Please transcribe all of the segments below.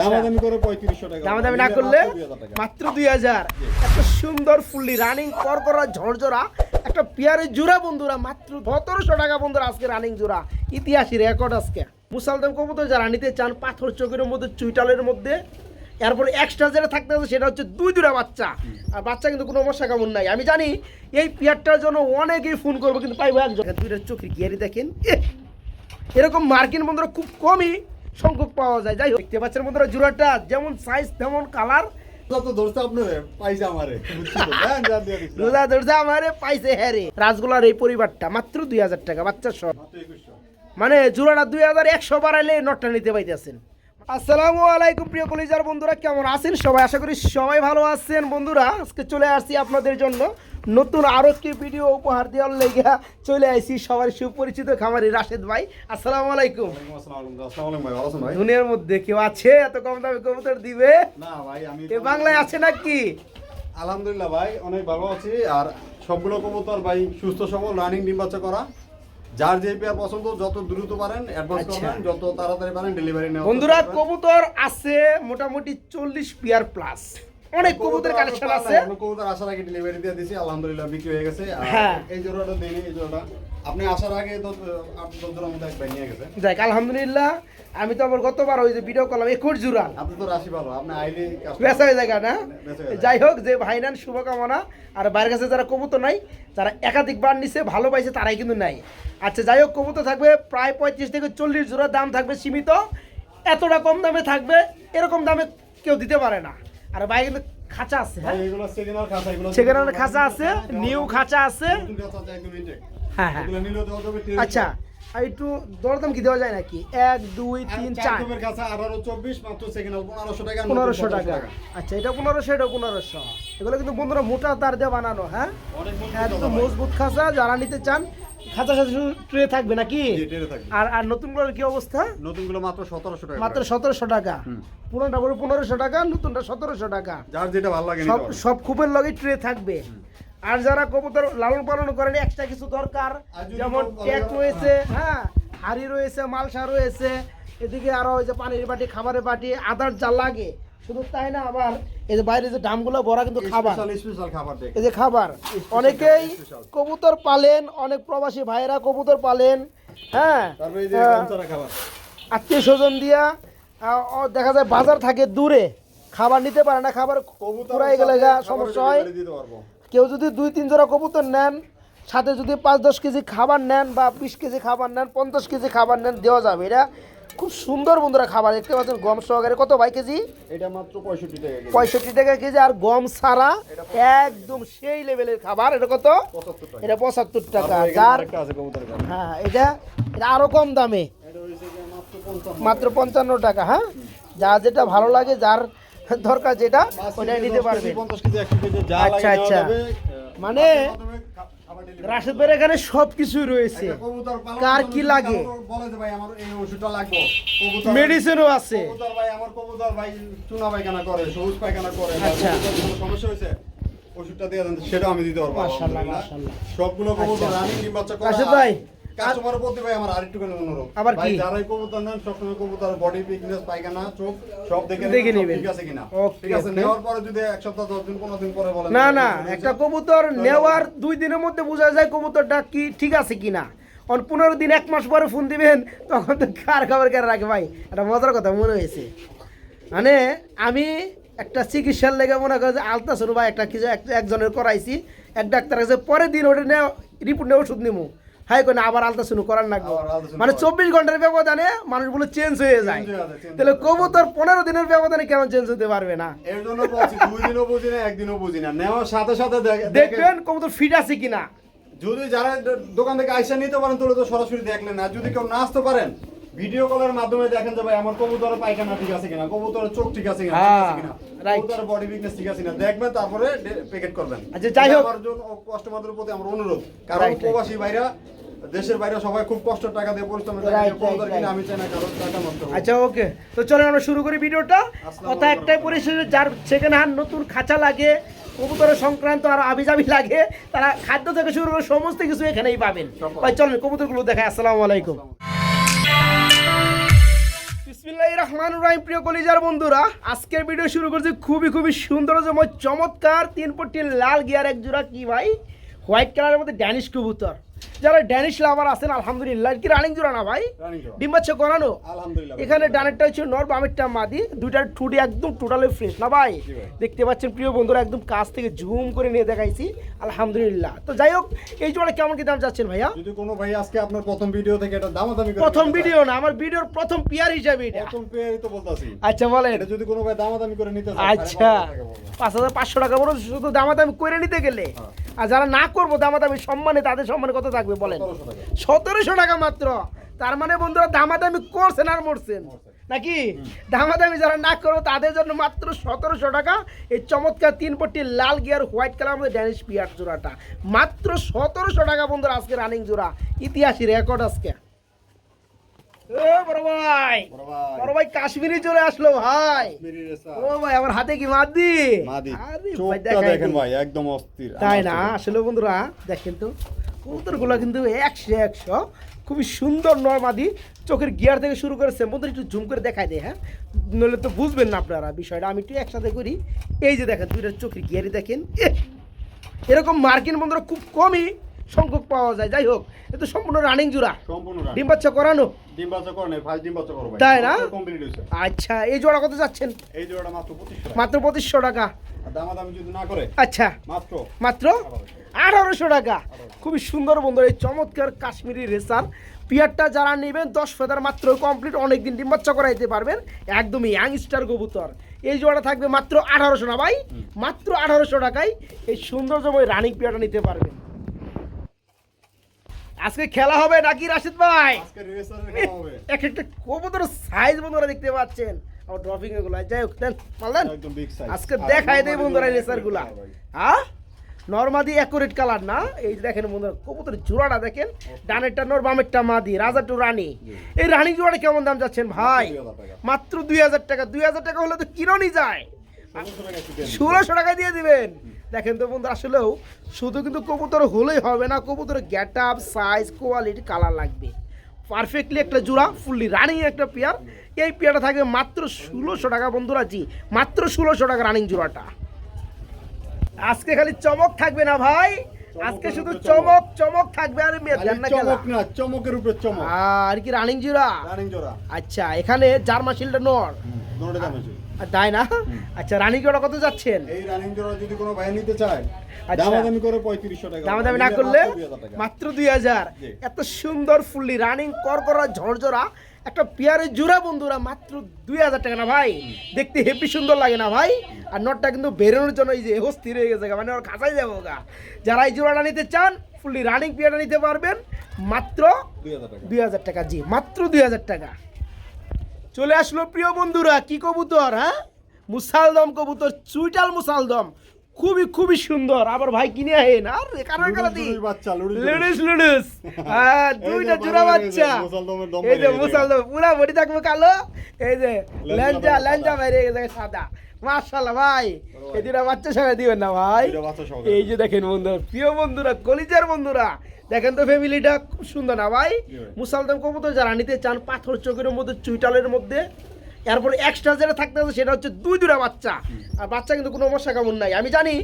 দামাদামি করে 3500 টাকা, দামাদামি না করলে মাত্র 2000। এত সুন্দর ফুললি রানিং করকরা ঝরঝরা একটা পেয়ারের জোড়া বন্ধুরা, মাত্র 1700 টাকা বন্ধুরা আজকে রানিং জোড়া। ইতিহাসী রেকর্ড আজকে। মুসালদাম কবুতর যারা নিতে চান, পাথর চোখের মধ্যে চুইটালের মধ্যে, এরপরে এক্সট্রা যেটা থাকতে হবে সেটা হচ্ছে 2 জোড়া বাচ্চা। আর বাচ্চা কিন্তু কোনো মশা কামড় নাই। আমি জানি এই পেয়ারটার জন্য অনেকেই ফোন করবো, কিন্তু পাইবো একজন। দুইটা চোখের গিয়ারি দেখেন, এরকম মার্কিন বন্ধুরা খুব কমই সংখ্যক পাওয়া যায়। যাই হোক, দেখতে পাচ্ছেন বন্ধুরা জোড়াটা যেমন সাইজ তেমন কালার। কত ধরছে আপনারে পাইছে আমারে, রোজা ধরছে আমারে পাইছে হ্যাঁ রে। রাজগোলার এই পরিবারটা মাত্র 2000 টাকা বাচ্চা সব, মানে জোড়াটা 2100 বাড়াইলে নটটা নিতে পাইতেছেন। আসসালামু আলাইকুম প্রিয় কলিজার বন্ধুরা, কেমন আছেন সবাই? আশা করি সবাই ভালো আছেন বন্ধুরা। আজকে চলে আসছি আপনাদের জন্য নতুন আরো একটি ভিডিও উপহার দেওয়ার লেগে চলে আসছি সবার সুপরিচিত খামারি রাশেদ ভাই। আসসালামু আলাইকুম। দুনিয়ার মধ্যে কেউ আছে এত কম দামে কবুতর দিবে? না ভাই, আমি এ বাংলায় আছে নাকি? আলহামদুলিল্লাহ ভাই অনেক ভালো আছি। আর সবগুলো কবুতর ভাই সুস্থ সবল, রানিং ডিম বাচ্চা করা। যার যে পেয়ার পছন্দ যত দ্রুত পারেন অ্যাডভান্স করবেন, যত তাড়াতাড়ি পারেন ডেলিভারি নেওয়া। বন্ধুরা কবুতর আছে মোটামুটি 40 পেয়ার প্লাস, অনেক কবুতর কালেকশন আছে। কবুতর আসার আগে ডেলিভারি দিয়ে দিয়েছি, আলহামদুলিল্লাহ বিক্রি হয়ে গেছে। হ্যাঁ, এই জোড়াটা দেন, এই জোড়াটা আপনি আসার আগে 8-10 জোড়ার মধ্যে একবার নিয়ে গেছে। যাক আলহামদুলিল্লাহ। আমি তো আবার গতবার ওই যে ভিডিও করলাম 21 জোড়া, আপনি তো রাশি ভালো, আপনি আইলে বেচা হয়ে জায়গা না। যাই হোক, যে ভাই নেন শুভকামনা। আর বাইরের কাছে যারা কবুতর নাই, যারা একাধিকবার নিছে ভালো পাইছে তারাই কিন্তু নাই। আচ্ছা যাই হোক, কবুতর থাকবে প্রায় 35 থেকে 40 জোড়া, দাম থাকবে সীমিত। এতটা কম দামে থাকবে, এরকম দামে কেউ দিতে পারে না। আর ভাই কিন্তু খাঁচা আছে, হ্যাঁ এগুলো সেকেন্ডার খাঁচা, এগুলো সেকেন্ডার খাঁচা আছে, নিউ খাঁচা আছে। হ্যাঁ হ্যাঁ, আচ্ছা আর একটু দরদাম কি দেওয়া যায় নাকি? 1 2 3 4 এর কাছে 18 24 মাত্র সেকেন্ডার 1500 টাকা। 1500 টাকা। আচ্ছা এটা 1500, এটা 1500। এগুলো কিন্তু বন্ধুরা মোটা তার দিয়ে বানানো, হ্যাঁ একদম মজবুত খাঁচা। যারা নিতে চান খাঁচার সাথে শুধু ট্রে থাকবে নাকি? আর আর নতুনগুলোর কি অবস্থা? নতুনগুলো মাত্র 1700 টাকা, মাত্র 1700 টাকা। পুরোটা বড় 1500 টাকা, নতুনটা 1700 টাকা। যার যেটা ভালো লাগে সব খুবের লগে ট্রে থাকবে। আর যারা কবুতর লালন পালন করেন, এক্সট্রা কিছু দরকার, যেমন ট্যাগ রয়েছে, হ্যাঁ হাড়ি রয়েছে, মালসা রয়েছে, এদিকে আরো ওই যে পানির বাটি, খাবারের বাটি, আদার যা লাগে। শুধু তাই না, আবার এই যে বাইরে যে ডামগুলো ভরা কিন্তু খাবার, স্পেশাল খাবার, এই যে খাবার। অনেকেই কবুতর পালেন, অনেক প্রবাসী ভাইরা কবুতর পালেন, হ্যাঁ তারপরে এই যে কমচারা খাবার, আত্মীয় স্বজন দিয়া দেখা যায় বাজার থাকে দূরে, খাবার নিতে পারে না, খাবার পুরাই গেলে সমস্যা হয়। কেউ যদি 2-3 জোড়া কবুতর নেন, সাথে যদি 5-10 কেজি খাবার নেন, বা 20 কেজি খাবার নেন, 50 কেজি খাবার নেন, দেওয়া যাবে। এটা খুব সুন্দর বন্ধুরা খাবার, দেখতে পাচ্ছেন গম সহকারে। কত ভাই কেজি? এটা মাত্র 65 টাকা। 65 টাকা কেজি। আর গম ছাড়া একদম সেই লেভেলের খাবার। এটা কত? 75 টাকা। এটা 75 টাকা। যার হ্যাঁ এটা আরো কম দামে, মাত্র 55 টাকা। হ্যাঁ, যা যেটা ভালো লাগে, যার দরকার যেটা ওইটাই নিতে পারবে। আচ্ছা আচ্ছা, মানে রাশেদ ভাইয়ের এখানে সবকিছুই রয়েছে, কার কি লাগে বলে যে ভাই আমার এই ওষুধটা লাগবে, মেডিসিনও আছে। কবুতর ভাই আমার কবুতর ভাই চুনা পায়খানা করে, সবুজ পায়খানা করে, আচ্ছা কোনো সমস্যা হয়েছে ওষুধটা দিয়ে দেন, সেটা আমি দিতে পারবো। মাশাআল্লাহ মাশাআল্লাহ। সবগুলো কবুতর রানিং ডিম বাচ্চা করে। রাশেদ ভাই কাস্টমারের প্রতি ভাই আমার আরেকটু কেন অনুরোধ, আবার ভাই কি যারাই কবুতর নেন সবসময় কবুতর বডি ফিটনেস, পায়খানা, চোখ সব দেখে নেবেন, ঠিক আছে কিনা। ওকে ঠিক আছে, নেওয়ার পরে যদি 1 সপ্তাহ 10 দিন 15 দিন পরে বলেন না না, একটা কবুতর নেওয়ার 2 দিনের মধ্যে বোঝা যায় কবুতরটা কি ঠিক আছে কিনা। 15 দিন 1 মাস পরে ফোন দিবেন, তখন তো কার খবর কেন রাখে ভাই। একটা মজার কথা মনে হয়েছে, মানে আমি একটা চিকিৎসার লেগে মনে করে যে আলট্রাসাউন্ড বা একটা কিছু একজনের করাইছি, এক ডাক্তার কাছে, পরের দিন ওটা নিয়ে রিপোর্ট নিয়ে ওষুধ নিবো, হাই করে আবার আলট্রাসাউন্ড করার লাগবে। মানে 24 ঘন্টার ব্যবধানে মানুষগুলো চেঞ্জ হয়ে যায়। তাহলে কবুতর 15 দিনের ব্যবধানে কেমন চেঞ্জ হতে পারবে না? এর জন্য বলছি 2 দিনও বুঝি না, 1 দিনও বুঝি না, নেওয়ার সাথে সাথে দেখবেন কবুতর ফিট আছে কিনা। যদি যারা দোকান থেকে আইসা নিতে পারেন তাহলে তো সরাসরি দেখলেন না, যদি কেউ না আসতে পারেন ভিডিও কলের মাধ্যমে দেখেন যে ভাই আমার কবুতরের পায়খানা ঠিক আছে কিনা, কবুতরের চোখ ঠিক আছে কিনা, কবুতরের বডি ফিটনেস ঠিক আছে কিনা দেখবেন, তারপরে প্যাকেট করবেন। আচ্ছা যাই হোক, আমার জন্য কাস্টমারদের প্রতি আমার অনুরোধ, কারণ প্রবাসী ভাইরা দেশের বাইরে সবাই খুব কষ্ট টাকা দিয়ে পরিশ্রম করে কবুতর কিনে, আমি চাই না কারো টাকা নষ্ট হোক। আচ্ছা ওকে, তো চলেন আমরা শুরু করি ভিডিওটা। কথা একটাই পরিশেষে, যার সেকেন্ড হ্যান্ড নতুন খাঁচা লাগে, কবুতরের সংক্রান্ত আর আবিজাবি লাগে, তারা খাদ্য থেকে শুরু করে সমস্ত কিছু এখানেই পাবেন। ভাই চলেন কবুতরগুলো দেখাই। আসসালামু আলাইকুম। বিসমিল্লাহির রহমানির রহিম। প্রিয় কলিজার বন্ধুরা, আজকের ভিডিও শুরু করছি খুবই সুন্দর চমৎকার 3 পট্টির লাল গিয়ার এক জোড়া কি ভাই হোয়াইট কালারের মধ্যে ড্যানিশ কবুতর। যারা ড্যানিশ লাভার আছেন আলহামদুলিল্লাহ, কি রানিং জোড়া না ভাই? ডিম বাচ্চা করানো আলহামদুলিল্লাহ। এখানে ডানেরটা হচ্ছে নর, বামেরটা মাদি, দুইটার ঠুটি একদম টোটালি ফ্রেশ না ভাই? দেখতে পাচ্ছেন প্রিয় বন্ধুরা, একদম কাছ থেকে জুম করে নিয়ে দেখাইছি আলহামদুলিল্লাহ। তো যাই হোক, এই জোড়া কেমন কি দাম যাচ্ছেন ভাইয়া? যদি কোনো ভাই আজকে আপনার প্রথম ভিডিও থেকে এটা দামাদামি করে, প্রথম ভিডিও না, আমার ভিডিওর প্রথম পিয়ার হিসাবে এটা। প্রথম পেয়ারই তো বলতাছি। আচ্ছা বলেন, এটা যদি কোনো ভাই দামাদামি করে নিতে চায়, আচ্ছা 5500 টাকা বড় শুধু দামাদামি করে নিতে গেলে, আর যারা না করবো দামাদামি সম্মানে, তাদের সম্মানে কত থাকবে বলেন? 1700 টাকা মাত্র। তার মানে বন্ধুরা দামাদামি করছেন আর মরছেন নাকি? দামাদামি যারা না করো তাদের জন্য মাত্র 1700 টাকা এই চমৎকার 3 পট্টি লাল গিয়ার হোয়াইট কালার মধ্যে ড্যানিশ পিয়ার জোড়াটা মাত্র 1700 টাকা বন্ধুরা। আজকে রানিং জোড়া, ইতিহাসী রেকর্ড আজকে। বড় ভাই কাশ্মীরি চলে আসলো ভাই। ও ভাই আমার হাতে কি মাদি? চোখটা দেখেন ভাই, একদম অস্থির। তাই না? আসলে বন্ধুরা দেখেন তো কবুতরগুলো কিন্তু 100 খুবই সুন্দর নরমাদি। চোখের গিয়ার থেকে শুরু করেছে বন্ধুরা, একটু জুম করে দেখাই দেয়, হ্যাঁ, নইলে তো বুঝবেন না আপনারা বিষয়টা। আমি একটু একসাথে করি। এই যে দেখেন দুইটার চোখের গিয়ারই দেখেন, এরকম মার্কিন বন্ধুরা খুব কমই সংখ্যক পাওয়া যায়। যাই হোক, এটা সম্পূর্ণ রানিং জোড়া, ডিম বাচ্চা করানো। ডিম বাচ্চা করে নাই, ফার্স্ট ডিম বাচ্চা করব ভাই। তাই না? কমপ্লিট হইছে। আচ্ছা, এই জোড়া কত যাচ্ছেন? এই জোড়াটা মাত্র 2500 টাকা। মাত্র 2500 টাকা। আর দামাদামি যদি না করে, আচ্ছা মাত্র 1800 টাকা। খুবই সুন্দর বন্ধুরা এই চমৎকার কাশ্মীরি রেসার পিয়ারটা যারা নেবেন 10 ফেদার মাত্র কমপ্লিট, অনেকদিন ডিম বাচ্চা করাইতে পারবেন, একদমই ইয়াংস্টার কবুতর। এই জোড়া থাকবে মাত্র 1800 না ভাই, মাত্র 1800 টাকায় এই সৌন্দর্যময় রানিং পিয়ারটা নিতে পারবেন। আজকে খেলা হবে নাকি রাশিদ ভাই? আজকে রেসারের খেলা হবে। এক একটা কবুতর সাইজ বন্ধুরা দেখতে পাচ্ছেন, আর ড্রপিং এগুলো। যাই হোক দেন মালদেন, একদম বিগ সাইজ। আজকে দেখাই দেই বন্ধুরা রেসার গুলা। হ্যাঁ, নরমাদি অ্যাকুরেট কালার না? এই যে দেখেন বন্ধুরা কবুতর জোড়াটা দেখেন, ডানেরটা নর বামেরটা মাদি, রাজা টু রানী। এই রানী জোড়াটা কেমন দাম যাচ্ছেন ভাই? মাত্র 2000 টাকা। 2000 টাকা হলে তো কিরণই যায়, 1600 টাকা দিয়ে দিবেন। দেখেন তো বন্ধু, আসলেও শুধু কিন্তু কবুতর হলেই হবে না, কবুতরের get up, size, quality, colour লাগবে। পারফেক্টলি একটা জোড়া ফুললি রানিং একটা পেয়ার। এই পেয়ারটা থাকবে মাত্র 1600 টাকা বন্ধুরা। জি মাত্র 1600 টাকা রানিং জোড়াটা। আজকে খালি চমক থাকবে না ভাই, আজকে শুধু চমক থাকবে। আর চমক না, চমকের উপরে চমক। আর কি রানিং জোড়া? রানিং জোড়া। আচ্ছা, এখানে জার্মান শিল্ডটা নর, নরটা দাম আছে তাই না? আচ্ছা, রানিং জোড়া কত যাচ্ছেন? এই রানিং জোড়া যদি কোনো ভাই নিতে চায়, আচ্ছা, দামাদামি করে 3500 টাকা। দামাদামি না করলে মাত্র 2000। এত সুন্দর ফুললি রানিং করকরা ঝরঝরা একটা পেয়ারের জোড়া বন্ধুরা মাত্র 2000 টাকা না ভাই? দেখতে হেভি সুন্দর লাগে না ভাই? আর নটটা কিন্তু বেরোনোর জন্য এই যে অস্থির হয়ে গেছে, মানে ওর কাছাই যাবো গা। যারা এই জোড়াটা নিতে চান ফুললি রানিং পেয়ারটা নিতে পারবেন মাত্র 2000 টাকা। জি মাত্র 2000 টাকা। চলে আসলো প্রিয় বন্ধুরা, কি কবুতর? হ্যাঁ, মুসালদম কবুতর, চুইটাল মুসালদম, খুবই সুন্দর। আবার ভাই কিনে আহেন আর কারার কারাতি লুডুস। হ্যাঁ, দুইটা জোড়া বাচ্চা। এই যে মুসালদম পুরা বডি থাকবে কালো, এই যে ল্যাঞ্জা বাইরে গেছে সাদা। মাশাআল্লাহ ভাই, এই দুটা বাচ্চা সঙ্গে দিবেন না ভাই? এই যে দেখেন বন্ধুরা, প্রিয় বন্ধুরা, কলিজার বন্ধুরা, দেখেন তো ফ্যামিলিটা খুব সুন্দর না ভাই? মুসালদম কবুতর যারা নিতে চান পাথর চোখের মধ্যে, চুইটালের মধ্যে, এরপরে এক্সট্রা যেটা থাকতে হবে সেটা হচ্ছে দুইটা বাচ্চা। আর বাচ্চা কিন্তু কোনো মশা কামড় নাই। আমি জানি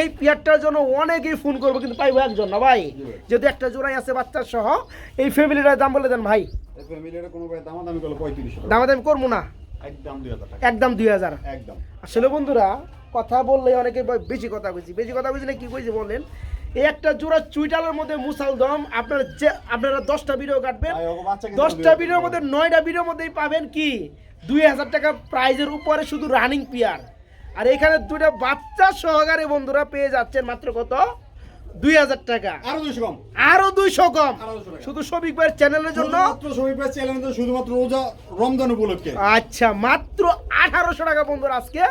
এই পেয়ারটার জন্য অনেকেই ফোন করবো, কিন্তু পাইবো একজন না ভাই, যেহেতু একটা জোড়াই আছে বাচ্চা সহ। এই ফ্যামিলিটার দাম বলে দেন ভাই। দামাদামি করবো না, একদম 2000। আসলে বন্ধুরা কথা বললে অনেকে বেশি কথা বুঝি না, কি কইছি বলেন? এই একটা জোড়া চুইটালের মধ্যে মুসালদম আপনারা 10টা ভিডিও কাটবেন, 10টা ভিডিওর মধ্যে 9টা ভিডিওর মধ্যেই পাবেন কি 2000 টাকা প্রাইজের উপরে শুধু রানিং পিয়ার। আর এখানে দুইটা বাচ্চা সহকারে বন্ধুরা পেয়ে যাচ্ছেন মাত্র কত? 2000 টাকা। আরো 200 কম শুধু শফিক ভাইয়ের চ্যানেলের জন্য, শুধুমাত্র রোজা রমজান উপলক্ষে। আচ্ছা, মাত্র 1800 টাকা বন্ধুরা আজকে।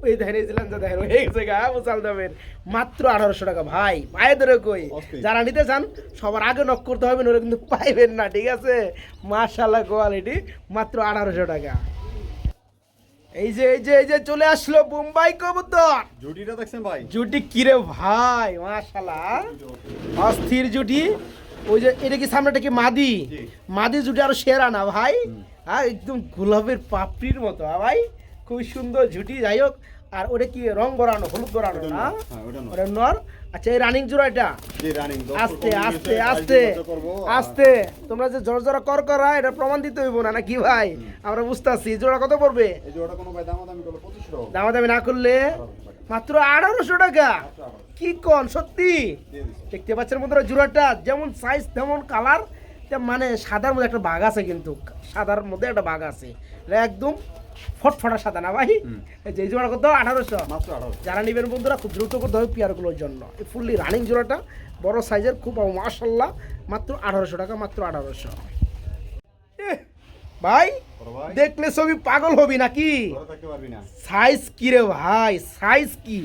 ওই দেখেন এই দেখেন হয়ে গেছে গা মুসালদমের, মাত্র 1800 টাকা ভাই। পায়ে ধরে কই, যারা নিতে চান সবার আগে নক করতে হবে, নইলে কিন্তু পাইবেন না, ঠিক আছে? মাশাআল্লাহ কোয়ালিটি, মাত্র 1800 টাকা। এই যে চলে আসলো বোম্বাই কবুতর। জুটিটা দেখছেন ভাই? জুটি কিরে ভাই, মাশাআল্লাহ অস্থির জুটি। ওই যে এটা কি সামনেটা কি মাদি? মাদি জুটি আরো সেরা না ভাই? একদম গোলাপের পাপড়ির মতো ভাই, খুব সুন্দর ঝুটি। যাই হোক, আর ওটা কি রং বরানো, হলুদ বরানো না? ওটা নর। আচ্ছা, এই রানিং জোড়া এটা আস্তে আস্তে আস্তে আস্তে, তোমরা যে জোড়া কর করা এটা প্রমাণ দিতে হইব না নাকি ভাই? আমরা বুঝতে পারছি। জোড়া কত পড়বে? দামাদামি না করলে মাত্র 1800 টাকা। কি কোন সত্যি? দেখতে পাচ্ছেন বন্ধুরা, জোড়াটা যেমন সাইজ তেমন কালার, মানে সাদার মধ্যে একটা বাঘ আছে, কিন্তু সাদার মধ্যে একটা বাঘ আছে, এটা একদম ফটফটা সাদা না ভাই? যে জোড়া কত? 1800 মাত্র। যারা নেবেন বন্ধুরা খুব দ্রুত করতে হবে পেয়ারগুলোর জন্য। এই ফুললি রানিং জোড়াটা বড় সাইজের, খুব মাশাআল্লাহ, মাত্র 1800 টাকা, মাত্র 1800। ভাই দেখলে ছবি পাগল হবি নাকি? সাইজ কি রে ভাই, সাইজ কি!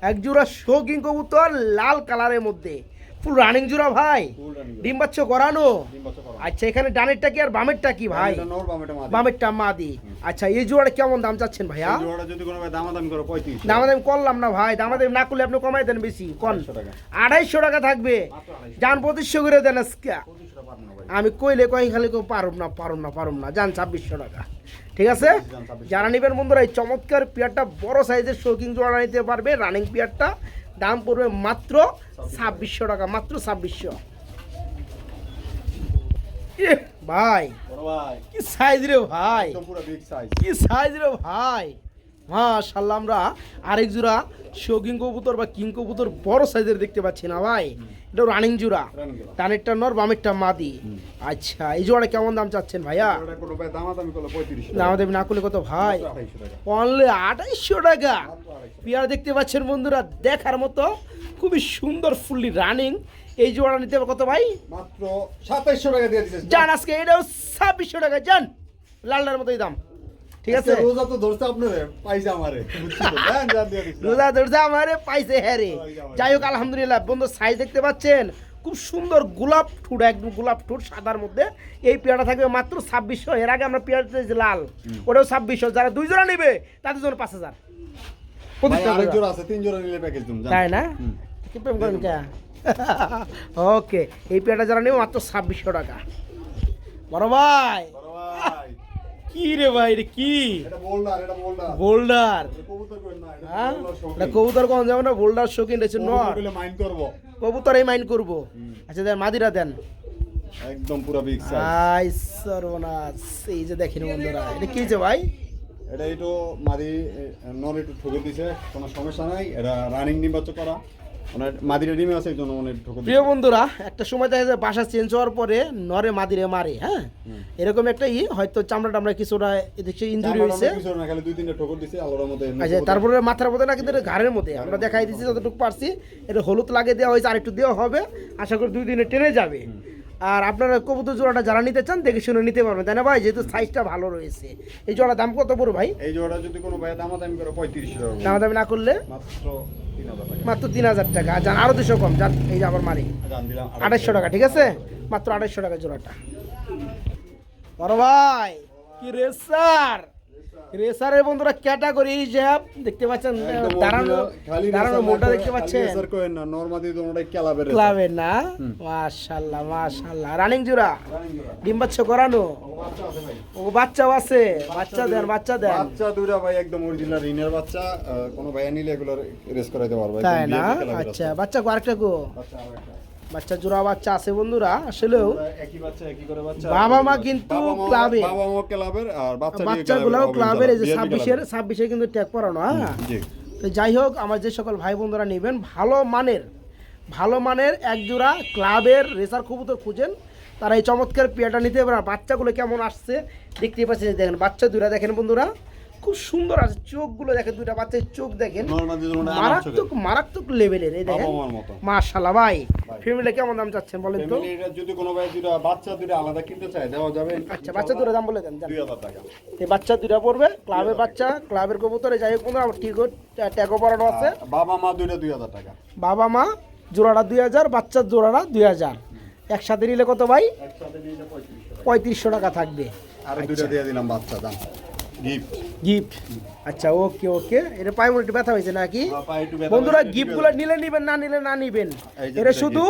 এক জোড়া শৌখিন কবুতর লাল কালারের মধ্যে, ফুল রানিং জোড়া ভাই, ডিম বাচ্চা করানো। আচ্ছা, এখানে ডানেরটা কি আর বামেরটা কি ভাই? বামেরটা মাদি। আচ্ছা, এই জোড়াটা কেমন দাম চাচ্ছেন ভাইয়া? দামাদামি করলাম না ভাই, দামাদামি না করলে আপনি কমাই দেন বেশি, কোন 250 টাকা থাকবে। যান 2500 করে দেন আজকে। আমি কইলে কই খালি পারুম না, যান 2600 টাকা। ঠিক আছে, যারা নেবেন বন্ধুরা এই চমৎকার পেয়ারটা বড় সাইজের শৌখিন জোড়া নিতে পারবে। রানিং পেয়ারটা দাম পড়বে মাত্র 2600 টাকা, মাত্র 2600। ভাই কি সাইজ রে ভাই, কি সাইজ রে ভাই, মাশাআল্লাহ। আমরা আরেক জোড়া শৌখিন কবুতর বা কিং কবুতর বড় সাইজের দেখতে পাচ্ছি না ভাই, এটা রানিং জোড়া, ডানেরটা নর বামেরটা মাদি। আচ্ছা, এই জোড়া কেমন দাম চাচ্ছেন ভাইয়া? দামাদামি না করলে কত ভাই? অনলি 2800 টাকা। পেয়ার দেখতে পাচ্ছেন বন্ধুরা, দেখার মতো, খুবই সুন্দর, ফুললি রানিং। এই জোড়া নিতে হবে কত ভাই? মাত্র 2700 টাকা দিয়ে দিচ্ছি। জান আজকে এটাও 2600 টাকা, জান লালটার মতোই দাম। ঠিক আছে, রোজা তো ধরছে আপনারে, পাইছে আমারে, রোজা ধরছে আমারে, পাইছে হ্যাঁ রে। যাই হোক, আলহামদুলিল্লাহ বন্ধু, সাইজ দেখতে পাচ্ছেন, খুব সুন্দর গোলাপ ঠুট, একদম গোলাপ ঠুট সাদার মধ্যে। এই পেয়ারটা থাকবে মাত্র 2600। এর আগে আমরা পেয়ার দিয়েছি লাল, ওটাও 2600। যারা 2 জোড়া নেবে তাদের জন্য 5000। তাই না? কি প্রেম করেন কে? ওকে, এই পেয়ারটা যারা নেবে মাত্র 2600 টাকা। বড় ভাই কি রে ভাই, রে কি বোল্ডার? কবুতর কোন যাবে না, বোল্ডার শৌখিন রয়েছে কবুতর, এই মাইন্ড করবো। আচ্ছা, দেন মাদিরা দেন, একদম পুরো বিগ সাইজ। সর্বনাশ, এই যে দেখেন বন্ধুরা, এটা কি যে ভাই? এটা একটু মাদি নর একটু ঠকে দিছে, কোনো সমস্যা নাই, এটা রানিং নির্বাচন করা, মানে মাদিরে ডিমে আছে, এই জন্য অনেক ঠকে দিছে। প্রিয় বন্ধুরা, একটা সময় দেখা যায় বাসা চেঞ্জ হওয়ার পরে নরে মাদিরে মারে, হ্যাঁ, এরকম একটা হয়তো চামড়া কিছুটা এদিকে ইনজুরি হয়েছে, কিছু না, খালি 2-3টা ঠকে দিছে আলোর মধ্যে। আচ্ছা, তারপরে মাথার মধ্যে না, কিন্তু ঘাড়ের মধ্যে আমরা দেখাই দিচ্ছি যতটুকু পারছি। এটা হলুদ লাগিয়ে দেওয়া হয়েছে, আর একটু দেওয়া হবে, আশা করি 2 দিনে টেনে যাবে। আর আপনারা কবুতর জোড়াটা যারা নিতে চান দেখে শুনে নিতে পারবেন, তাই না ভাই? যেহেতু সাইজটা ভালো রয়েছে। এই জোড়ার দাম কত পড়বে ভাই? এই জোড়া যদি কোনো ভাই দামাদামি করে 3500 টাকা, দামাদামি না করলে মাত্র 3000 টাকা। জান আরো 200 কম, জান এই যে আবার মারি 2800 টাকা। ঠিক আছে, মাত্র 2800 টাকা জোড়াটা। বড় ভাই কি রেসার, রেসারের বন্ধুরা ক্যাটাগরি হিসাব দেখতে পাচ্ছেন, দাঁড়ানো মোটা দেখতে পাচ্ছেন, ক্লাবের না? মাশাআল্লাহ মাশাআল্লাহ, রানিং জোড়া, ডিম বাচ্চা করানো, ও বাচ্চাও আছে। বাচ্চা দেন, বাচ্চা দেন। বাচ্চা দুইটা ভাই একদম অরিজিনাল রিনের বাচ্চা, কোন ভাই নিলে এগুলো রেস করাইতে পারবে, তাই না? আচ্ছা, বাচ্চা আরেকটা গো, বাচ্চা জোড়া বাচ্চা আছে বন্ধুরা। আসলেও একই বাচ্চা, একই করে বাচ্চা, বাবা মা কিন্তু ক্লাবে, বাবা মা ক্লাবের, আর বাচ্চাগুলোও ক্লাবের। এই যে 26-এ কিন্তু ট্যাগ করানো। হ্যাঁ, তো যাই হোক, আমার যে সকল ভাই বন্ধুরা নেবেন ভালো মানের এক জোড়া ক্লাবের রেসার কবুতর খুঁজেন, তারা এই চমৎকার পেয়ারটা নিতে পারেন। বাচ্চাগুলো কেমন আসছে দেখতে পাচ্ছেন, দেখেন বাচ্চা দুইটা দেখেন বন্ধুরা, খুব সুন্দর আছে। চোখগুলো দেখেন, দুইটা বাচ্চার চোখ দেখেন, মারাত্মক লেভেলের। এই দেখেন, মাশাআল্লাহ। ভাই ফ্যামিলি কেমন দাম চাচ্ছেন বলেন তো? এটা যদি কোনো ভাই দুইটা বাচ্চা দুইটা আলাদা কিনতে চায় দেওয়া যাবে। আচ্ছা, বাচ্চা দুটো দাম বলে দেন। 2000 টাকা। এই বাচ্চা দুইটা পড়বে, ক্লাবের বাচ্চা, ক্লাবের কবুতরে। যাই হোক বন্ধুরা, আমার টিকো ট্যাগও পরানো আছে। বাবা মা দুইটা 2000 টাকা, বাবা মা জোড়াটা 2000, বাচ্চার জোড়াটা 2000। একসাথে নিলে কত ভাই? একসাথে নিলে 3500 টাকা থাকবে। আর দুইটা দিয়ে দিলাম বাচ্চা দাম। Gift gift. আচ্ছা ওকে ওকে, এটা পায়ে মনে একটু ব্যথা হয়েছে নাকি? পায়ে একটু ব্যথা বন্ধুরা হয়েছে, গিফটগুলো নিলে নিবেন, না নিলে না নিবেন। এই যে এটা দুইটা শুধু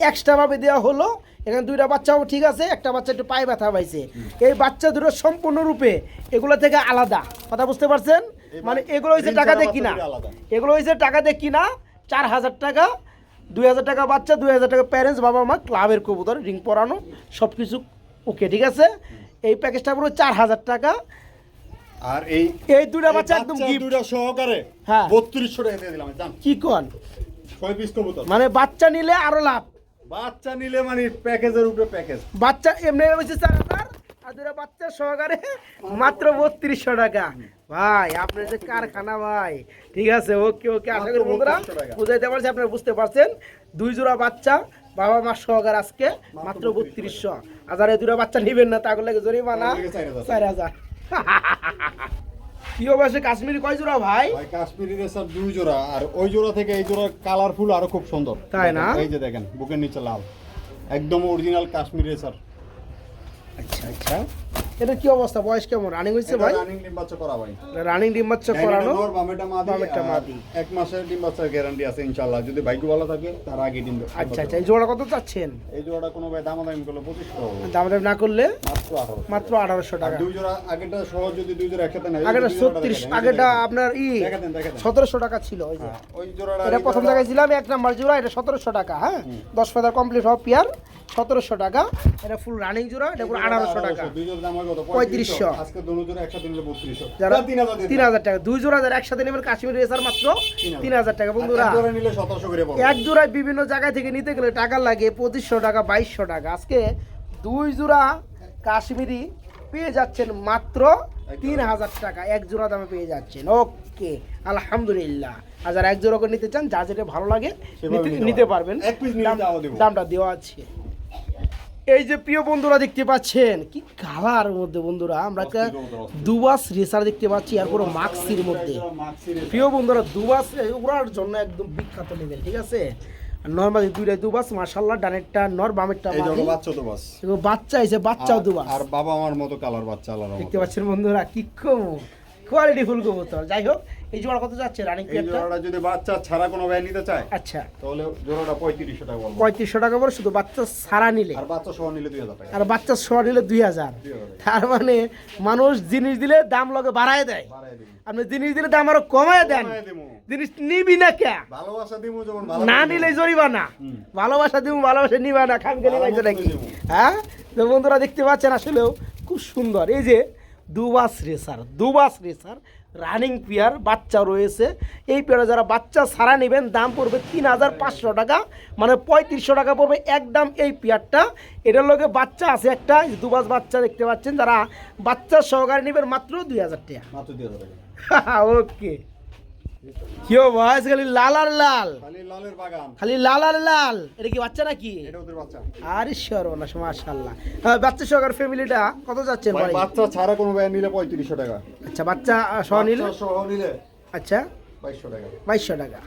এক্সট্রা ভাবে দেওয়া হলো। এখানে দুইটা বাচ্চাও ঠিক আছে, একটা বাচ্চা একটু পায়ে ব্যথা পাইছে। এই বাচ্চা দুটো সম্পূর্ণরূপে এগুলো থেকে আলাদা, কথা বুঝতে পারছেন? মানে এগুলো হয়েছে টাকা দিয়ে কিনা, এগুলো হয়েছে টাকা দিয়ে কিনা। 4000 টাকা, 2000 টাকা বাচ্চা, 2000 টাকা প্যারেন্টস, বাবা মা, ক্লাবের কবুতর, রিং পরানো, সব কিছু ওকে, ঠিক আছে। এই প্যাকেজটা পুরো 4000 টাকা। আর এই এই দুইটা বাচ্চা একদম গিফট, দুইটা সহকারে হ্যাঁ 3200 টাকা দিয়ে দিলাম জান। কি কোন? 6 পিস কবুতর, মানে বাচ্চা নিলে আরো লাভ। বাচ্চা নিলে মানে প্যাকেজের উপরে প্যাকেজ। বাচ্চা এমনি হয়েছে 4000, আর দুটো বাচ্চা সহকারে মাত্র 3200 টাকা। ভাই আপনার যে কারখানা ভাই, ঠিক আছে ওকে ওকে। আশা করি বন্ধুরা বুঝাইতে পারছি, আপনারা বুঝতে পারছেন। 2 জোড়া বাচ্চা বাবা মা সহকারে আজকে মাত্র 3200। আর যারা এই দুটো বাচ্চা নিবেন না তাগুলো জরিমানা 4000। প্রিয় বাসে কাশ্মীরি কয় জোড়া ভাই? ভাই কাশ্মীরি রেসার 2 জোড়া, আর ওই জোড়া থেকে এই জোড়া কালারফুল আরো খুব সুন্দর, তাই না? এই যে দেখেন বুকের নিচে লাল, একদম অরিজিনাল কাশ্মীরি রেসার। আচ্ছা আচ্ছা, এটা কি অবস্থা, বয়স কেমন, রানিং হয়েছে ভাই? রানিং ডিম বাচ্চা করা ভাই, রানিং ডিম বাচ্চা করানো, নর বামেটা মাদি, বামেটা মাদি। 1 মাসের ডিম বাচ্চার গ্যারান্টি আছে ইনশাআল্লাহ, যদি ভাগ্য ভালো থাকে তার আগে ডিম বাচ্চা। আচ্ছা আচ্ছা, এই জোড়া কত চাচ্ছেন? এই জোড়াটা কোনো ভাই দামাদামি করলে 2500 হবে, দাম না করলে মাত্র 1800। মাত্র 1800 টাকা। 2 জোড়া আগেটা সহ যদি 2 জোড়া একসাথে নেয়, আগেটা 36, আগেটা আপনার দেখাতেন 1700 টাকা ছিল। ওই যে ওই জোড়াটা এটা প্রথম জায়গায় ছিলাম 1 নাম্বার জোড়া, এটা 1700 টাকা। হ্যাঁ 10 ফেদার কমপ্লিট হওয়া পেয়ার 1700 টাকা। এটা ফুল রানিং জোড়া, এটা পুরো 1800 টাকা। 2 জোড়া দাম হয় কত? 3500। আজকে দুটো জোড়া একসাথে নিলে 3200, যারা 3000 3000 টাকা। 2 জোড়া যারা একসাথে নেবেন কাশ্মীরি রেসার মাত্র 3000 টাকা। বন্ধুরা এক জোড়া নিলে 1700 করে পড়বে। এক জোড়ায় বিভিন্ন জায়গা থেকে নিতে গেলে টাকা লাগে 2500 টাকা, 2200 টাকা। আজকে 2 জোড়া কাশ্মীরি পেয়ে যাচ্ছেন মাত্র 3000 টাকা, এক জোড়া দামে পেয়ে যাচ্ছেন। ওকে আলহামদুলিল্লাহ। আর যারা এক জোড়া করে নিতে চান, যা যেটা ভালো লাগে নিতে পারবেন, এক পিস নিলে দাও দেব, দামটা দেওয়া আছে। এই যে প্রিয় বন্ধুরা দেখতে পাচ্ছেন কি কালার মধ্যে, বন্ধুরা আমরা দুবাস রেসার দেখতে পাচ্ছি, আর পুরো মাক্সির মধ্যে। প্রিয় বন্ধুরা দুবাস ওড়ার জন্য একদম বিখ্যাত লেভেল, ঠিক আছে। নরমালি দুইটাই দুবাস, মাশাআল্লাহ। ডানেরটা নর, বামেরটা এই মাদি। জন্য বাচ্চা তো বাস, এগুলো বাচ্চা হইছে, বাচ্চাও দুবাস। আর বাবা আমার মতো কালার বাচ্চা আলাদা দেখতে পাচ্ছেন বন্ধুরা কি কম কোয়ালিটি ফুল কবুতর। যাই হোক, এই জোড়া কত যাচ্ছে রানিং এই পেয়ারটা? জোড়াটা যদি বাচ্চা ছাড়া কোনো ভাই নিতে চায়, আচ্ছা তাহলে জোড়াটা 3500 টাকা বলবো, 3500 টাকা পড়ে শুধু বাচ্চা সারা নিলে, আর বাচ্চা সহ নিলে 2000 টাকা। আর বাচ্চা সহ নিলে 2000। তার মানে মানুষ জিনিস দিলে দাম লগে বাড়ায় দেয়, বাড়ায় দিমু, আপনি জিনিস দিলে দাম আরো কমায় দেন। বাড়ায় দিমু। জিনিস নিবি না কে? ভালোবাসা দিমু, যেমন না নিলে জরিমানা। ভালোবাসা দিব, ভালোবাসা নিবা না, খাম গেলে পাইছে নাকি? হ্যাঁ তো বন্ধুরা দেখতে পাচ্ছেন আসলেও খুব সুন্দর। এই যে দুবাস রেসার, দুবাস রেসার রানিং পেয়ার বাচ্চা রয়েছে। এই পেয়ারে যারা বাচ্চা ছাড়া নেবেন দাম পড়বে 3500 টাকা, মানে 3500 টাকা পড়বে একদম এই পেয়ারটা। এটার লগে বাচ্চা আছে একটা, দুবাস বাচ্চা দেখতে পাচ্ছেন। যারা বাচ্চা সহকারে নেবেন মাত্র 2000 টাকা, মাত্র 2000 টাকা। ওকে কিও ভাই, খালি লাল আর লাল, খালি লালের বাগান, খালি লাল আর লাল। এটা কি বাচ্চা নাকি? এটা ওদের বাচ্চা। আরে সর্বনাশ, মাশাআল্লাহ। হ্যাঁ বাচ্চা সহকারে ফ্যামিলিটা কত যাচ্ছেন ভাই ভাই? বাচ্চা ছাড়া কোনো ভাই নিলে 3500 টাকা, আচ্ছা বাচ্চা সহ নিলে বাচ্চা সহ নিলে আচ্ছা 2200 টাকা। 2200 টাকা।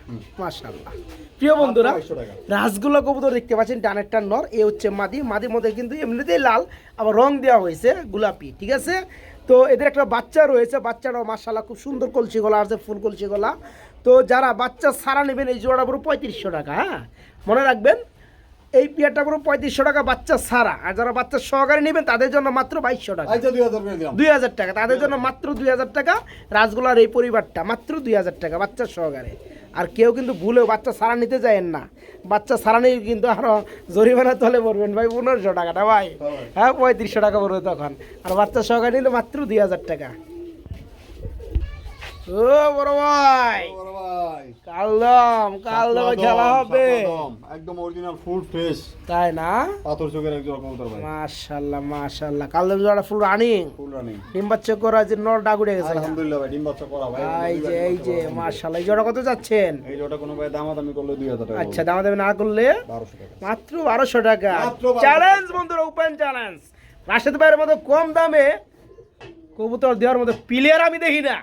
মাশাআল্লাহ। প্রিয় বন্ধুরা 2200 টাকা। রাসগোল্লা কবুতর দেখতে পাচ্ছেন, ডানেরটা নর, এ হচ্ছে মাদি। মাদির মধ্যে কিন্তু এমনিতেই লাল, আবার রং দেওয়া হয়েছে গোলাপি, ঠিক আছে। তো এদের একটা বাচ্চা রয়েছে, বাচ্চাটাও মাশাআল্লাহ খুব সুন্দর কলসি গলা আছে, ফুল কলসি গলা। তো যারা বাচ্চা সারা নেবেন এই জোড়াটা পুরো 3500 টাকা। হ্যাঁ মনে রাখবেন, এই পেয়ারটা পুরো 3500 টাকা বাচ্চা সারা। আর যারা বাচ্চা সহকারে নেবেন তাদের জন্য মাত্র 2200 টাকা, আচ্ছা 2000 করে দিলাম, 2000 টাকা তাদের জন্য মাত্র 2000 টাকা। রাসগোল্লার এই পরিবারটা মাত্র 2000 টাকা বাচ্চা সহকারে। আর কেউ কিন্তু ভুলেও বাচ্চা সারা নিতে যায়েন না, বাচ্চা সারা নিয়ে কিন্তু আরো জরিমানা তলে পড়বেন ভাই 1500 টাকাটা ভাই। হ্যাঁ 3500 টাকা পড়বে তখন। আর বাচ্চা সহকারে নিলে মাত্র 2000 টাকা। ও বড় ভাই, বড় ভাই কালদম খেলা হবে একদম অরিজিনাল ফুল ফ্রেশ, তাই না? পাথর চোখের একজন কবুতর ভাই, মাশাআল্লাহ মাশাআল্লাহ। কালদম জোড়া ফুল রানিং, ফুল রানিং। ডিম বাচ্চা করা যে নর ডাগুড়ে গেছে। আলহামদুলিল্লাহ ভাই ডিম বাচ্চা করা ভাই। এই যে মাশাআল্লাহ। এই জোড়া কত যাচ্ছেন? এই জোড়া কোনো ভাই দামাদামি করলে 2000 টাকা। আচ্ছা দামাদামি না করলে 1200 টাকা, মাত্র 1200 টাকা। মাত্র 1200 চ্যালেঞ্জ বন্ধুরা, ওপেন চ্যালেঞ্জ। রাশেদ ভাইয়ের মতো কম দামে কবুতর দেওয়ার মতো প্লেয়ার আমি দেখি না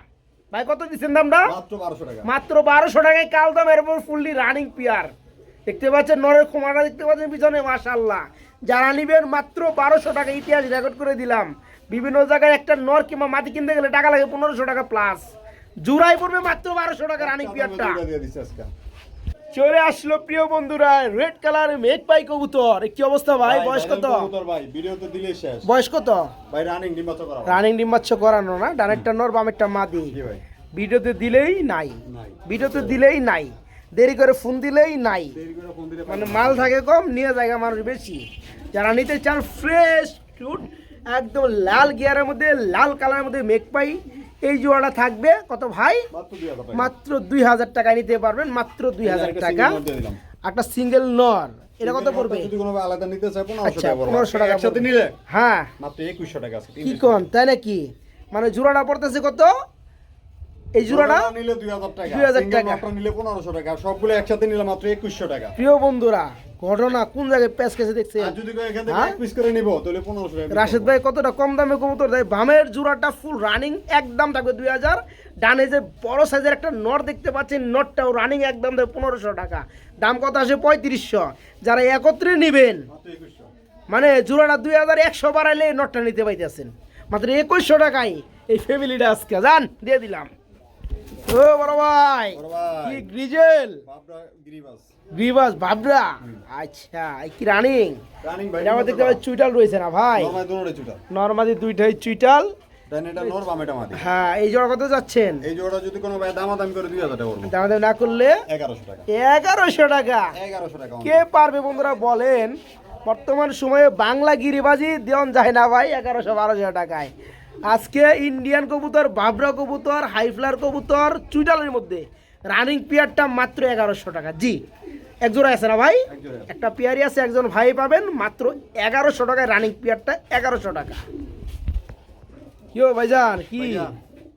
ভাই। কত দিচ্ছেন দামটা? মাত্র 1200 টাকা, মাত্র 1200 টাকায় কালদম, এর উপর ফুললি রানিং পেয়ার। দেখতে পাচ্ছেন নরের খোমাটা দেখতে পাচ্ছেন পিছনে, মাশাআল্লাহ। যারা নিবেন মাত্র 1200 টাকা, ইতিহাস রেকর্ড করে দিলাম। বিভিন্ন জায়গায় একটা নর কিংবা মাটি কিনতে গেলে টাকা লাগে 1500 টাকা প্লাস, জোড়াই পড়বে মাত্র 1200 টাকা রানিং পিয়ারটা। চলে আসলো প্রিয় বন্ধুরা রেড কালার মেঘ পাই কবুতর। কি অবস্থা ভাই, বয়স কত? বয়স কত ভাই? রানিং ডিম বাচ্চা করানো না, ডানেরটা নর বামেরটা মাদি। ভিডিওতে দিলেই নাই, ভিডিওতে দিলেই নাই, দেরি করে ফোন দিলেই নাই, মানে মাল থাকে কম, নিয়ে জায়গা মানুষ বেশি। যারা নিতে চান ফ্রেশ ফ্রুট একদম লাল গিয়ারের মধ্যে, লাল কালারের মধ্যে মেঘ পাই, এই জোড়াটা থাকবে কত ভাই? মাত্র 2000 টাকায় নিতে পারবেন, মাত্র 2000 টাকা। একটা সিঙ্গেল নর, এটা কত পড়বে? যদি কোনো আলাদা নিতে চায় 1500 টাকা পড়বে। 1500 টাকা একসাথে নিলে হ্যাঁ মাত্র 2100 টাকা আছে। কি কোন, তাই নাকি? মানে জোড়াটা পড়তেছে কত? এই জোড়াটা নিলে 2000 টাকা, 2000 টাকা, নটটা নিলে 1500 টাকা, সবগুলো একসাথে নিলে মাত্র 2100 টাকা। প্রিয় বন্ধুরা ঘটনা কোন জায়গায় প্যাচ কেসে দেখছে? আর যদি এখান থেকে এক পিস করে নিব তাহলে 1500 টাকা। রাশেদ ভাই কতটা কম দামে কবুতর দেয়। বামের জোড়াটা ফুল রানিং একদম থাকবে 2000। ডানে যে বড় সাইজের একটা নট দেখতে পাচ্ছেন, নটটাও রানিং একদম দেয় 1500 টাকা। দাম কত আসে? 3500। যারা একত্রে নেবেন মানে জোড়াটা 2100 বাড়াইলে নটটা নিতে পাইতেছেন মাত্র 2100 টাকায়। এই ফ্যামিলিটা আজকে জান দিয়ে দিলাম। ও বড় ভাই কি গ্রিজেল গ্রিবাস বাবরা, আচ্ছা এই কি রানিং? ভাই এটা দেখতে পাচ্ছি চুইটাল রয়েছে না ভাই? নরমালি দুইটাই চুইটাল, নর বামেটা মাদি। হ্যাঁ এই জোড়া কত যাচ্ছেন? এই জোড়া যদি কোনো ভাই দামাদামি করে 2000 টাকা পড়বে। দামাদামি না করলে 1100 টাকা। 1100 টাকা 1100 টাকা। কে পারবে বন্ধুরা বলেন? বর্তমান সময়ে বাংলা গিরিবাজি দেওয়ান যায় না ভাই 1100-1200 টাকায়। আজকে ইন্ডিয়ান কবুতর, বাবরা কবুতর, হাইফ্লার কবুতর, চুইটালের মধ্যে রানিং পেয়ারটা মাত্র 1100 টাকা। জি এক জোড়া আছে না ভাই? একটা পেয়ারই আছে, একজন ভাই পাবেন মাত্র 1100 টাকায় রানিং পেয়ারটা 1100 টাকা। কিও ভাইজান কি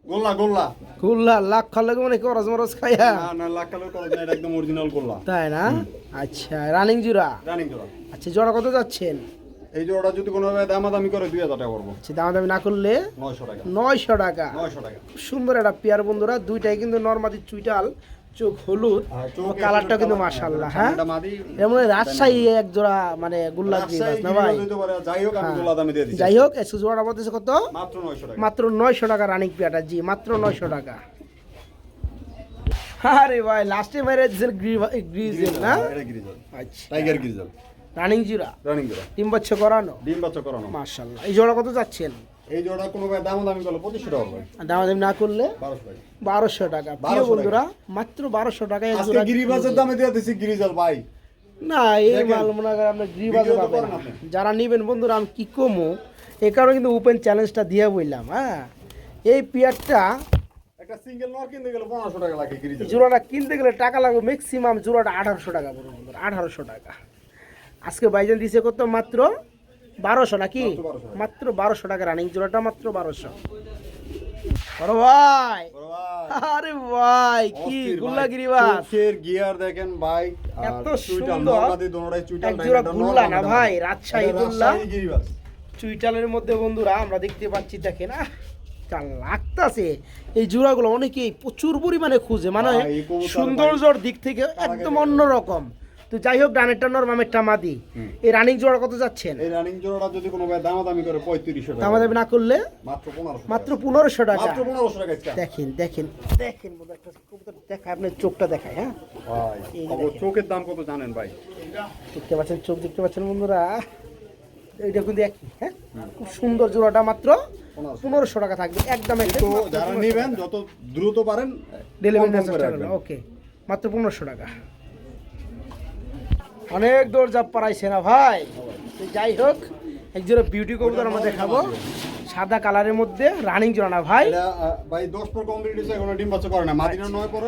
গোল্লা গোল্লা গোল্লা লাখ খালে মানে কি রস মরস খাইয়া? না না লাখ খালে করজ না, এটা একদম অরিজিনাল গোল্লা। তাই না? আচ্ছা রানিং জোড়া। রানিং জোড়া। আচ্ছা জোড়া কত যাচ্ছেন? এই জোড়া যদি কোনো ভাই দামাদামি করে 2000 টাকা পড়বে। আচ্ছা দামাদামি না করলে 900 টাকা। 900 টাকা। 900 টাকা। সুন্দর একটা পেয়ার বন্ধুরা, দুইটাই কিন্তু নরমাদি চুইটাল, চোখ হলুদ, কালারটা কিন্তু মাশাআল্লাহ। হ্যাঁ এমন রাজশাহী এক জোড়া মানে গুল্লা গ্রিবাস না ভাই? যাই হোক আমি গোল্লা দামে দিয়ে দিচ্ছি। যাই হোক এসে জোড়াটা বলতেছে কত? মাত্র 900 টাকা। মাত্র 900 টাকা রানিং পেয়ারটা। জি মাত্র 900 টাকা। আরে ভাই লাস্টে মেরে গ্রিজেল না? এটা গ্রিজেল। আচ্ছা টাইগার গ্রিজেল। রানিং জোড়া। রানিং জোড়া। ডিম বাচ্চা করানো? ডিম বাচ্চা করানো। মাশাআল্লাহ। এই জোড়া কত যাচ্ছেন? এই জোড়া কোনো ভাই দামাদামি করলে 2500 টাকা পড়বে। দামাদামি না করলে 1200 টাকা। প্রিয় বন্ধুরা মাত্র 1200 টাকায় এক জোড়া। আজকে গিরিবাজের দামে দিয়ে দিছি গ্রিজেল ভাই। না এই মাল মনে করেন আপনি গ্রিবাজে পাবেন। যারা নেবেন বন্ধুরা আমি কি কমো, এই কারণে কিন্তু ওপেন চ্যালেঞ্জটা দিয়ে বললাম। হ্যাঁ এই পেয়ারটা একটা সিঙ্গেল নর কিনতে গেলে 1500 টাকা লাগে গ্রিজেল। জোড়াটা কিনতে গেলে টাকা লাগবে ম্যাক্সিমাম জোড়াটা 1800 টাকা পড়বে বন্ধুরা, 1800 টাকা। আজকে ভাইজান দিছে কত? মাত্র 1200 নাকি? মাত্র 1200 টাকা রানিং জোড়াটা, মাত্র 1200। বড় ভাই আরে ভাই কি গুল্লা গিরিবাস, চোখের গিয়ার দেখেন ভাই, এত চুইটাল সুন্দর নরমাদি দোনোটাই চুইটাল। এক জোড়া গুল্লা না ভাই, রাজশাহী গুল্লা গিরিবাস চুইটালের মধ্যে বন্ধুরা আমরা দেখতে পাচ্ছি। দেখেন লাগতাছে এই জোড়াগুলো অনেকেই প্রচুর পরিমাণে খুঁজে, মানে সৌন্দর্যর দিক থেকে একদম অন্যরকম। তো যাই হোক ডানেরটা নর বামেরটা মাদি। এই রানিং জোড়া কত যাচ্ছেন? এই রানিং জোড়াটা যদি কোনো ভাই দামাদামি করে 3500 টাকা। দামাদামি না করলে মাত্র 1500। মাত্র 1500 টাকা। মাত্র 1500 টাকা। দেখেন দেখেন দেখেন বন্ধু, একটা কবুতর দেখায়, আপনার চোখটা দেখায়। হ্যাঁ ভাই খবর চোখের দাম কত জানেন ভাই? দেখতে পাচ্ছেন চোখ, দেখতে পাচ্ছেন বন্ধুরা, এইটা কিন্তু একই। হ্যাঁ খুব সুন্দর জোড়াটা মাত্র 1500 টাকা থাকবে একদম। তো যারা নেবেন যত দ্রুত পারেন ডেলিভারি চেষ্টা করবেন। ওকে মাত্র 1500 টাকা। অনেক দৌড় জাপ পারাইছে না ভাই। যাই হোক একজোড়া বিউটি কবুতর আমরা দেখাবো, সাদা কালারের মধ্যে রানিং জোড়া না ভাই? এটা ভাই 10 পর কমপ্লিট হইছে, এখনো ডিম বাচ্চা করে না। মাদিনা 9 পর,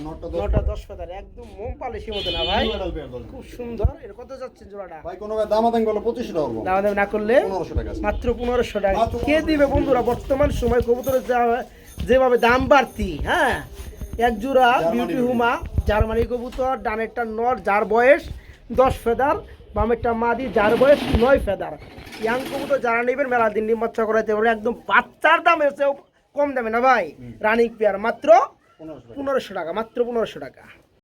নটটা 10 ফেদার একদম মোম পালিশের মতো না ভাই, খুব সুন্দর। এর কত যাচ্ছে জোড়াটা? ভাই কোনো ভাই দামাদামি করলে 2500 টাকা পড়বে। দামাদামি না করলে 1500 টাকা। মাত্র 1500 টাকা। কে দিবে বন্ধুরা? বর্তমান সময় কবুতরের যেভাবে দাম বাড়তি। হ্যাঁ এক জোড়া বিউটি হুমা জার্মানি কবুতর, ডানেরটা নর যার বয়স 10 ফেদার, বামেরটা মাদি যার বয়স 9 ফেদার। ইয়াং কবুতর যারা নেবেন মেলা দিন ডিম বাচ্চা করাইতে পারবে একদম বাচ্চার দামের চেয়েও কম দামে না ভাই। রানিং পেয়ার মাত্র 1500 টাকা, মাত্র 1500 টাকা।